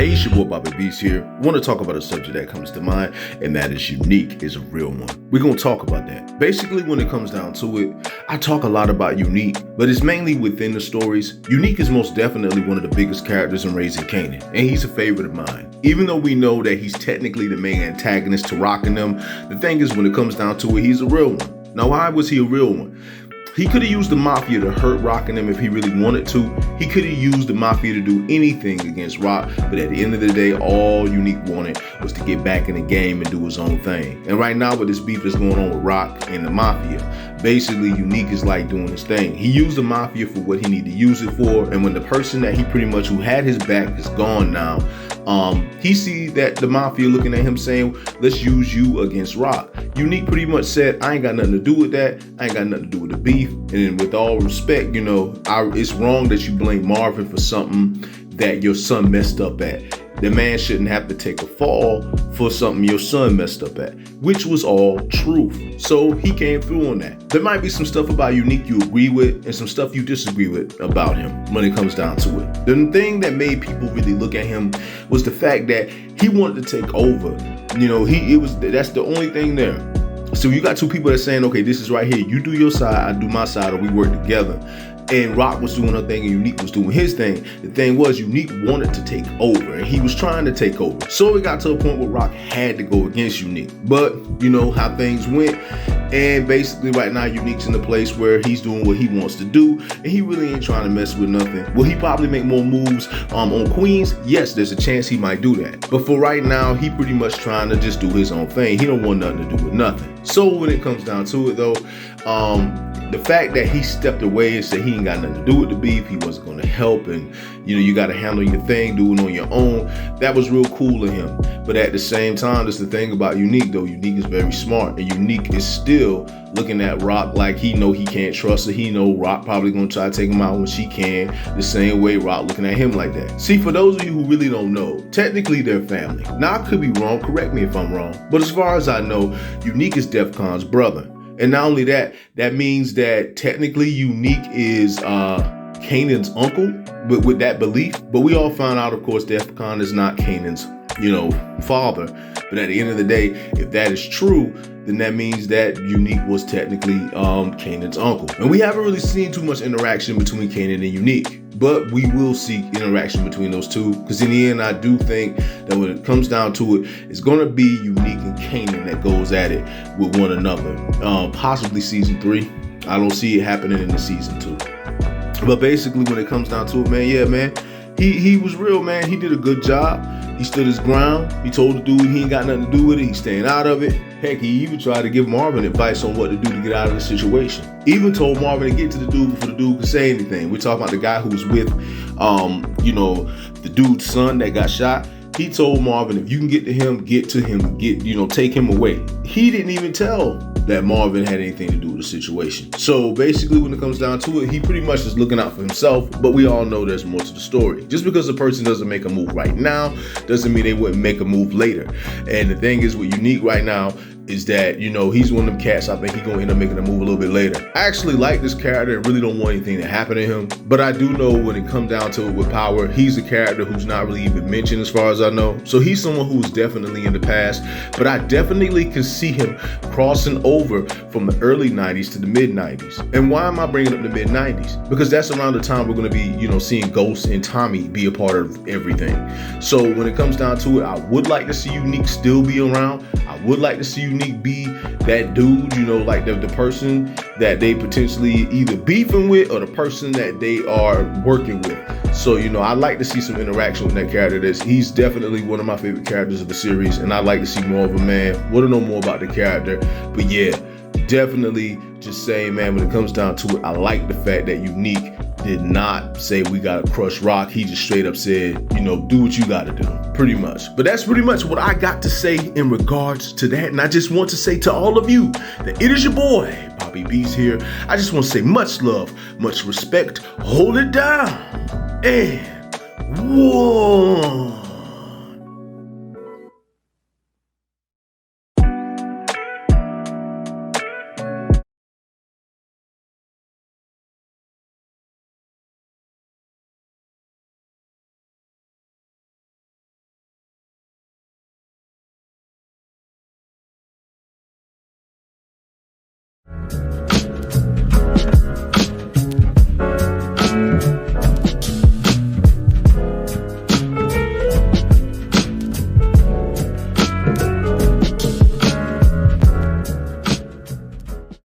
Hey, it's your boy Bobby Beast here. I want to talk about a subject that comes to mind, and that is Unique is a real one. We're going to talk about that. Basically, when it comes down to it, I talk a lot about Unique, but it's mainly within the stories. Unique is most definitely one of the biggest characters in Raising Kanan, and he's a favorite of mine. Even though we know that he's technically the main antagonist to Rock and them, the thing is, when it comes down to it, he's a real one. Now, why was he a real one? He could have used the Mafia to hurt Rock and them if he really wanted to. He could have used the Mafia to do anything against Rock, but at the end of the day, all Unique wanted was to get back in the game and do his own thing. And right now, with this beef that's going on with Rock and the Mafia, basically Unique is like doing his thing. He used the Mafia for what he needed to use it for, and when the person that he pretty much who had his back is gone now, he see that the Mafia looking at him saying, let's use you against Rock. Unique pretty much said, I ain't got nothing to do with that. I ain't got nothing to do with the beef. And then with all respect, it's wrong that you blame Marvin for something that your son messed up at. The man shouldn't have to take a fall for something your son messed up at, which was all truth. So he came through on that. There might be some stuff about Unique you agree with and some stuff you disagree with about him when it comes down to it. The thing that made people really look at him was the fact that he wanted to take over. That's the only thing there. So you got two people that are saying, okay, this is right here. You do your side, I do my side, or we work together. And Rock was doing her thing and Unique was doing his thing. The thing was, Unique wanted to take over and he was trying to take over. So it got to a point where Rock had to go against Unique. But you know how things went. And basically right now, Unique's in a place where he's doing what he wants to do. And he really ain't trying to mess with nothing. Will he probably make more moves on Queens? Yes, there's a chance he might do that. But for right now, he pretty much trying to just do his own thing. He don't want nothing to do with nothing. So when it comes down to it though, the fact that he stepped away and said he ain't got nothing to do with the beef, he wasn't going to help, and you got to handle your thing, do it on your own, that was real cool of him. But at the same time, that's the thing about Unique though. Unique is very smart, and Unique is still looking at Rock like he know he can't trust her. He know Rock probably going to try to take him out when she can, the same way Rock looking at him like that. See, for those of you who really don't know, technically they're family. Now, I could be wrong, correct me if I'm wrong, but as far as I know, Unique is Defcon's brother. And not only that, that means that technically Unique is Kanan's uncle, but with that belief. But we all found out, of course, Defcon is not Kanan's, father. But at the end of the day, if that is true, then that means that Unique was technically Kanan's uncle. And we haven't really seen too much interaction between Kanan and Unique. But we will see interaction between those two, because in the end, I do think that when it comes down to it, it's going to be Unique and Kanan that goes at it with one another. Possibly season 3. I don't see it happening in the season 2. But basically, when it comes down to it, man, he was real, man. He did a good job. He stood his ground. He told the dude he ain't got nothing to do with it. He's staying out of it. Heck, he even tried to give Marvin advice on what to do to get out of the situation. Even told Marvin to get to the dude before the dude could say anything. We're talking about the guy who was with, the dude's son that got shot. He told Marvin, if you can get to him, take him away. He didn't even tell that Marvin had anything to do with the situation. So basically, when it comes down to it, he pretty much is looking out for himself, but we all know there's more to the story. Just because a person doesn't make a move right now doesn't mean they wouldn't make a move later. And the thing is with Unique right now is that, he's one of them cats, I think he's going to end up making a move a little bit later. I actually like this character and really don't want anything to happen to him, but I do know when it comes down to it with Power, he's a character who's not really even mentioned as far as I know. So he's someone who's definitely in the past, but I definitely can see him crossing over from the early 90s to the mid 90s. And why am I bringing up the mid 90s? Because that's around the time we're going to be, seeing Ghost and Tommy be a part of everything. So when it comes down to it, I would like to see Unique still be around. I would like to see Unique be that dude, like the person that they potentially either beefing with or the person that they are working with. So, I'd like to see some interaction with that character. He's definitely one of my favorite characters of the series, and I'd like to see more of a man. Want to know more about the character. But yeah, definitely just saying, man, when it comes down to it, I like the fact that Unique did not say we gotta crush Rock. He just straight up said, do what you gotta do, pretty much. But that's pretty much what I got to say in regards to that. And I just want to say to all of you that it is your boy, Bobby Beast here. I just want to say much love, much respect, hold it down, and one.